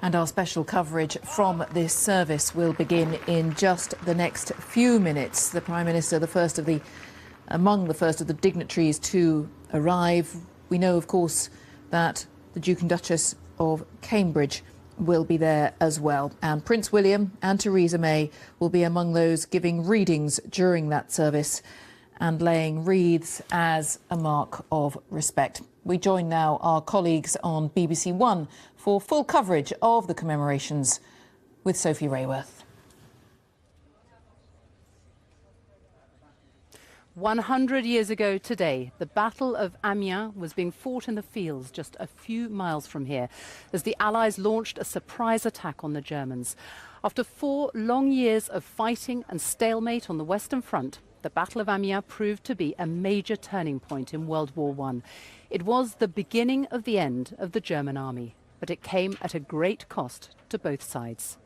And our special coverage from this service will begin in just the next few minutes. The Prime Minister, among the first of the dignitaries to arrive. We know, of course, that the Duke and Duchess of Cambridge will be there as well. And Prince William and Theresa May will be among those giving readings during that service and laying wreaths as a mark of respect. We join now our colleagues on BBC One for full coverage of the commemorations with Sophie Raworth. 100 years ago today, the Battle of Amiens was being fought in the fields just a few miles from here as the Allies launched a surprise attack on the Germans. After 4 long years of fighting and stalemate on the Western Front, the Battle of Amiens proved to be a major turning point in World War I. It was the beginning of the end of the German army, but it came at a great cost to both sides.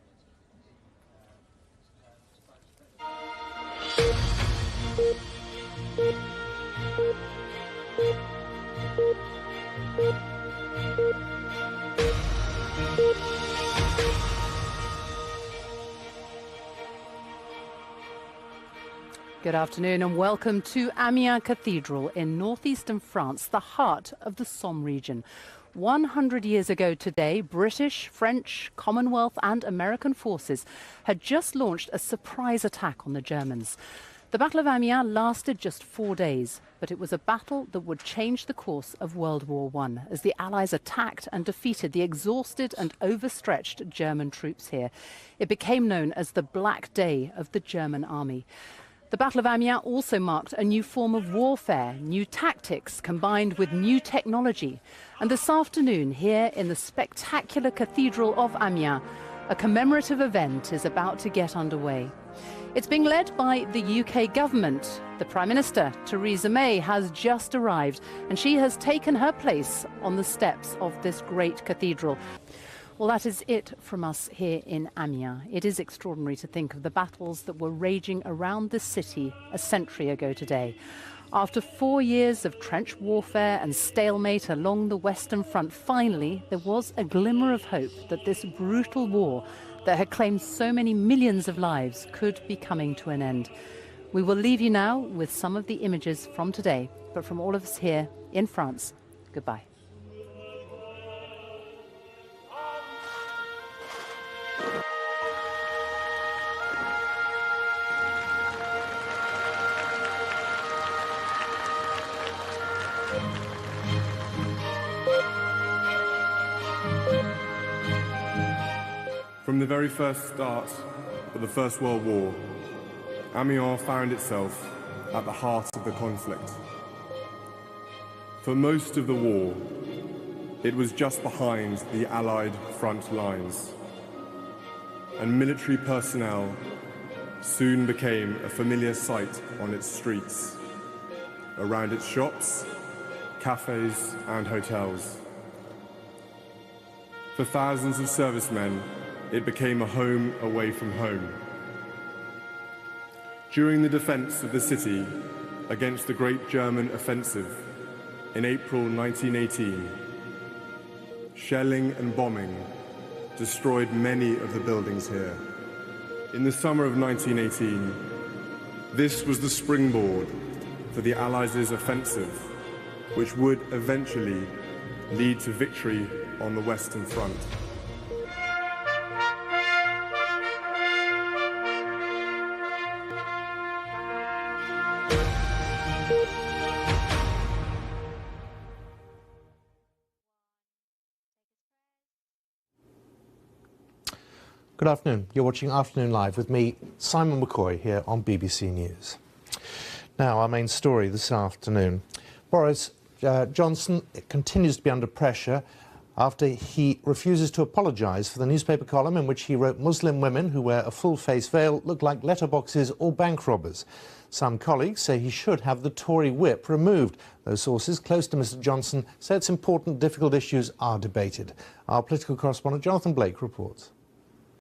Good afternoon and welcome to Amiens Cathedral in northeastern France, the heart of the Somme region. 100 years ago today, British, French, Commonwealth and American forces had just launched a surprise attack on the Germans. The Battle of Amiens lasted just 4 days, but it was a battle that would change the course of World War I as the Allies attacked and defeated the exhausted and overstretched German troops here. It became known as the Black Day of the German army. The Battle of Amiens also marked a new form of warfare, new tactics combined with new technology. And this afternoon, here in the spectacular Cathedral of Amiens, a commemorative event is about to get underway. It's being led by the UK government. The Prime Minister, Theresa May, has just arrived, and she has taken her place on the steps of this great cathedral. Well, that is it from us here in Amiens. It is extraordinary to think of the battles that were raging around this city a century ago today. After 4 years of trench warfare and stalemate along the Western Front, finally there was a glimmer of hope that this brutal war that had claimed so many millions of lives could be coming to an end. We will leave you now with some of the images from today, but from all of us here in France, goodbye. From the very first start of the First World War, Amiens found itself at the heart of the conflict. For most of the war, it was just behind the Allied front lines, and military personnel soon became a familiar sight on its streets, around its shops, cafes and hotels. For thousands of servicemen, it became a home away from home. During the defense of the city against the Great German Offensive in April 1918, shelling and bombing destroyed many of the buildings here. In the summer of 1918, this was the springboard for the Allies' offensive, which would eventually lead to victory on the Western Front. Good afternoon. You're watching Afternoon Live with me, Simon McCoy, here on BBC News. Now, our main story this afternoon. Boris Johnson continues to be under pressure after he refuses to apologise for the newspaper column in which he wrote Muslim women who wear a full-face veil look like letterboxes or bank robbers. Some colleagues say he should have the Tory whip removed. Those sources close to Mr Johnson say it's important difficult issues are debated. Our political correspondent Jonathan Blake reports.